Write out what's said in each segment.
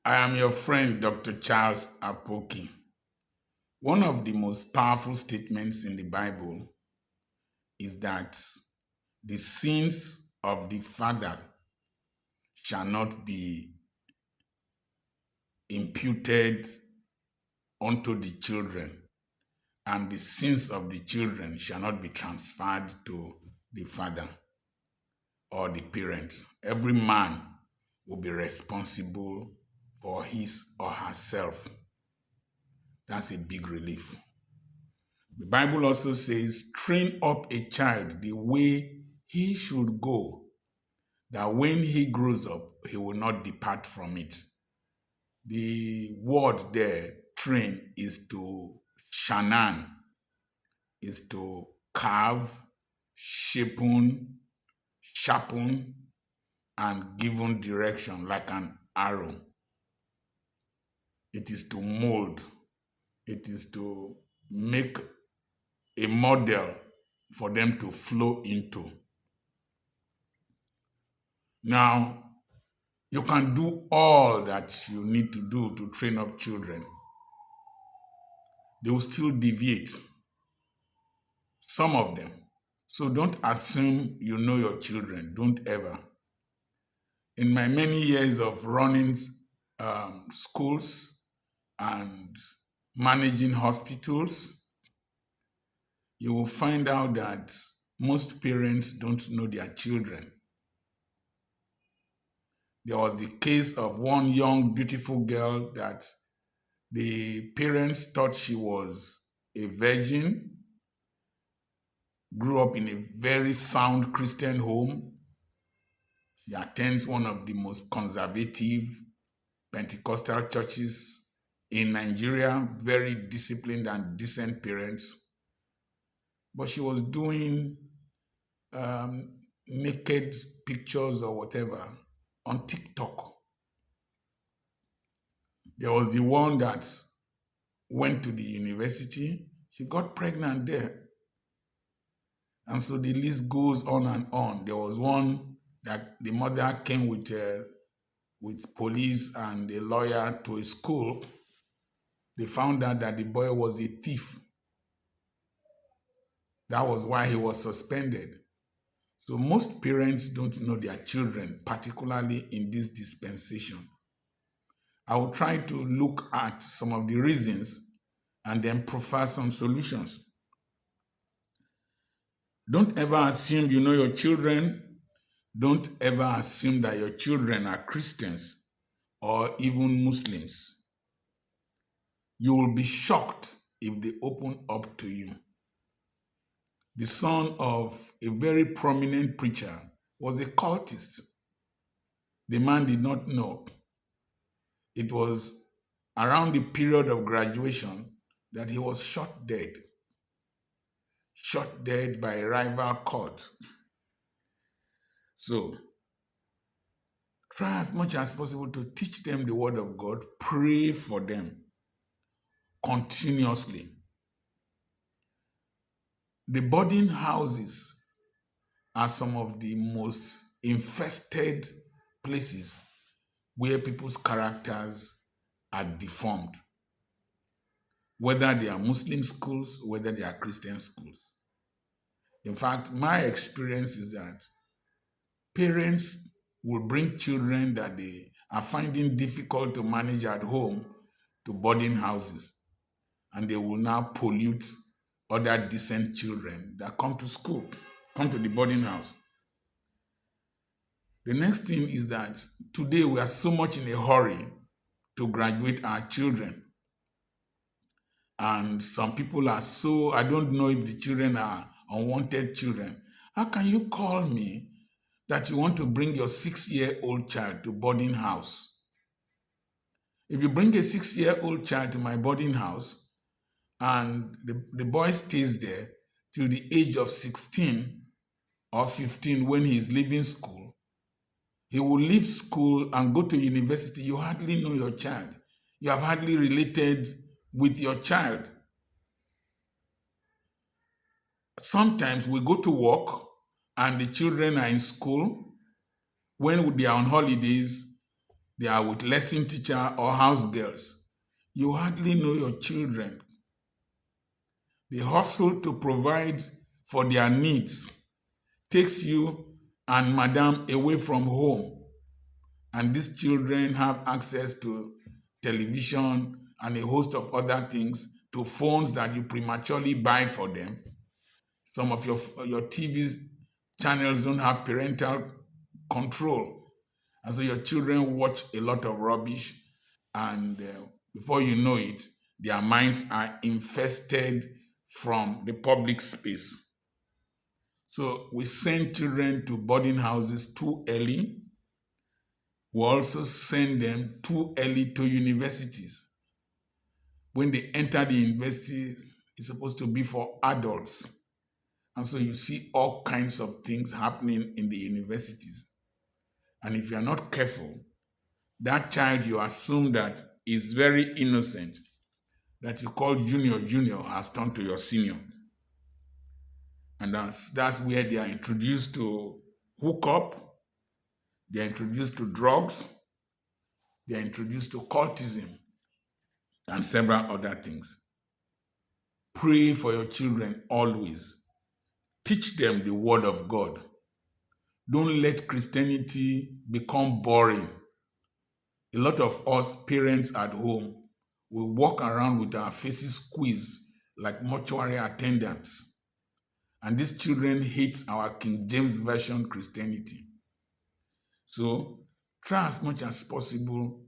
I am your friend, Dr. Charles Apoki. One of the most powerful statements in the Bible is that the sins of the father shall not be imputed unto the children, and the sins of the children shall not be transferred to the father or the parent. Every man will be responsible for his or herself. That's a big relief. The Bible also says, train up a child the way he should go, that when he grows up, he will not depart from it. The word there, train, is to shanan, is to carve, sharpen, and given direction like an arrow. It is to mold. It is to make a model for them to flow into. Now, you can do all that you need to do to train up children. They will still deviate, some of them. So don't assume you know your children. Don't ever. In my many years of running schools and managing hospitals, you will find out that most parents don't know their children. There was the case of one young, beautiful girl that the parents thought she was a virgin, grew up in a very sound Christian home. She attends one of the most conservative Pentecostal churches in Nigeria, very disciplined and decent parents. But she was doing naked pictures or whatever on TikTok. There was the one that went to the university. She got pregnant there. And so the list goes on and on. There was one that the mother came with police and a lawyer to a school. They found out that the boy was a thief. That was why he was suspended. So most parents don't know their children, particularly in this dispensation. I will try to look at some of the reasons and then profile some solutions. Don't ever assume you know your children. Don't ever assume that your children are Christians or even Muslims. You will be shocked if they open up to you. The son of a very prominent preacher was a cultist. The man did not know. It was around the period of graduation that he was shot dead by a rival cult. So, try as much as possible to teach them the word of God. Pray for them continuously. The boarding houses are some of the most infested places where people's characters are deformed, whether they are Muslim schools, whether they are Christian schools. In fact, my experience is that parents will bring children that they are finding difficult to manage at home to boarding houses, and they will now pollute other decent children that come to school, come to the boarding house. The next thing is that today we are so much in a hurry to graduate our children. And some people are so, I don't know if the children are unwanted children. How can you call me that you want to bring your 6-year-old child to boarding house? If you bring a 6-year-old child to my boarding house and the boy stays there till the age of 16 or 15 when he is leaving school, he will leave school and go to university. You hardly know your child. You have hardly related with your child. Sometimes we go to work and the children are in school. When they are on holidays, they are with lesson teacher or house girls. You hardly know your children. The hustle to provide for their needs takes you and madam away from home. And these children have access to television and a host of other things, to phones that you prematurely buy for them. Some of your TV channels don't have parental control. And so your children watch a lot of rubbish, and before you know it, their minds are infested from the public space. So we send children to boarding houses too early. We also send them too early to universities. When they enter the university, it's supposed to be for adults. And so you see all kinds of things happening in the universities. And if you're not careful, that child you assume that is very innocent, that you call junior, has turned to your senior. And that's where they are introduced to hookup, they are introduced to drugs, they are introduced to cultism, and several other things. Pray for your children always. Teach them the word of God. Don't let Christianity become boring. A lot of us parents at home will walk around with our faces squeezed like mortuary attendants. And these children hate our King James Version Christianity. So try as much as possible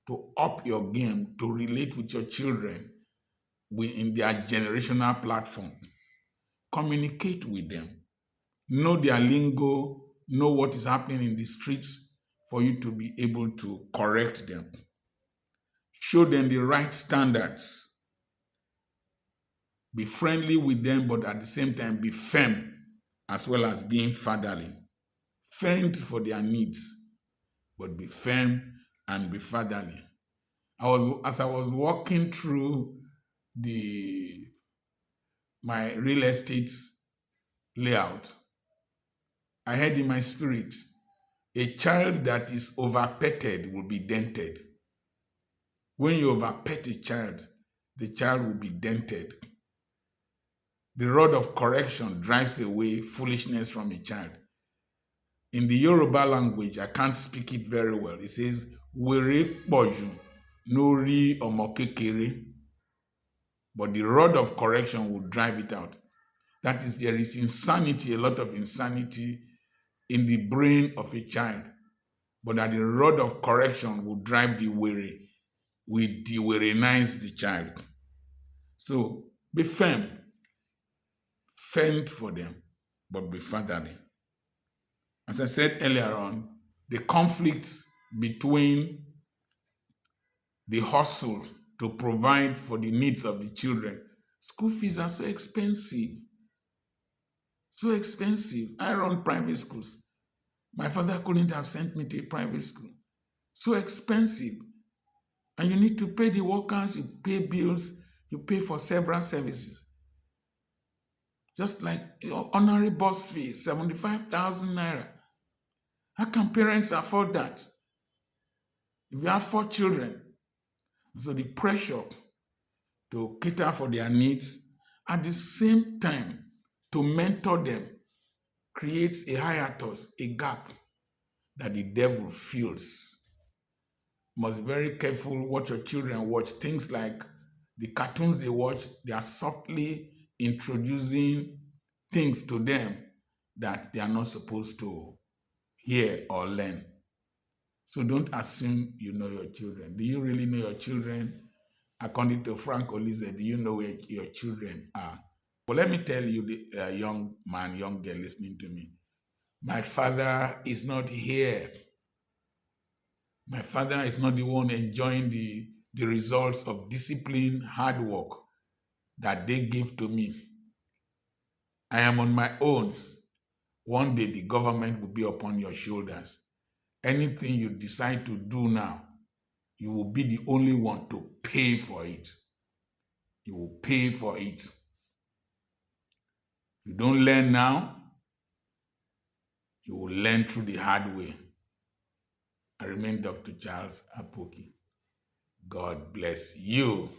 to up your game to relate with your children in their generational platform. Communicate with them. Know their lingo, know what is happening in the streets for you to be able to correct them. Show them the right standards. Be friendly with them, but at the same time be firm, as well as being fatherly. Fend for their needs, but be firm and be fatherly. As I was walking through my real estate layout, I heard in my spirit, a child that is over-petted will be dented. When you over-pet a child, the child will be dented. The rod of correction drives away foolishness from a child. In the Yoruba language, I can't speak it very well. It says, "Were poju nori omo kekere," but the rod of correction will drive it out. That is, there is insanity, a lot of insanity in the brain of a child, but that the rod of correction will drive the weary, will de-wearynize the child. So be firm, fend for them, but be fatherly. As I said earlier on, the conflict between the hustle to provide for the needs of the children. School fees are so expensive. So expensive. I run private schools. My father couldn't have sent me to a private school. So expensive. And you need to pay the workers, you pay bills, you pay for several services. Just like your honorary bus fee, 75,000 naira. How can parents afford that? If you have 4 children, so the pressure to cater for their needs, at the same time to mentor them, creates a hiatus, a gap that the devil fills. You must be very careful what your children watch. Things like the cartoons they watch, they are subtly introducing things to them that they are not supposed to hear or learn. So don't assume you know your children. Do you really know your children? According to Frank Olize, do you know where your children are? But let me tell you, the young man, young girl listening to me, my father is not here. My father is not the one enjoying the results of discipline, hard work that they give to me. I am on my own. One day the government will be upon your shoulders. Anything you decide to do now, you will be the only one to pay for it. You will pay for it. If you don't learn now, you will learn through the hard way. I remain Dr. Charles Apoki. God bless you.